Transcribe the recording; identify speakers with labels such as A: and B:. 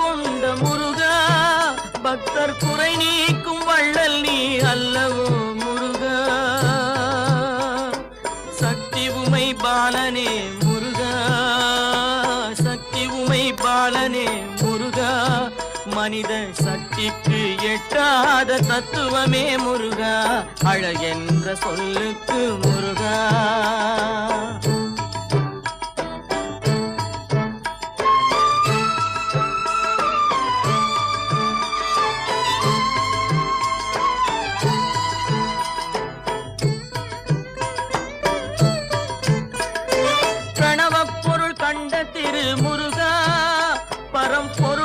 A: கொண்ட முருகா, பக்தர் குறை நீக்கும் வள்ளல் நீ அல்லவோ முருகா. சக்தி உமை பாலனே முருகா, சக்தி உமை பாலனே முருகா, மனித சக்திக்கு எட்டாத தத்துவமே முருகா, அழகென்ற சொல்லுக்கு முருகா. பிரணவ பொருள் கண்ட திரு முருகா, பரம் பொருள்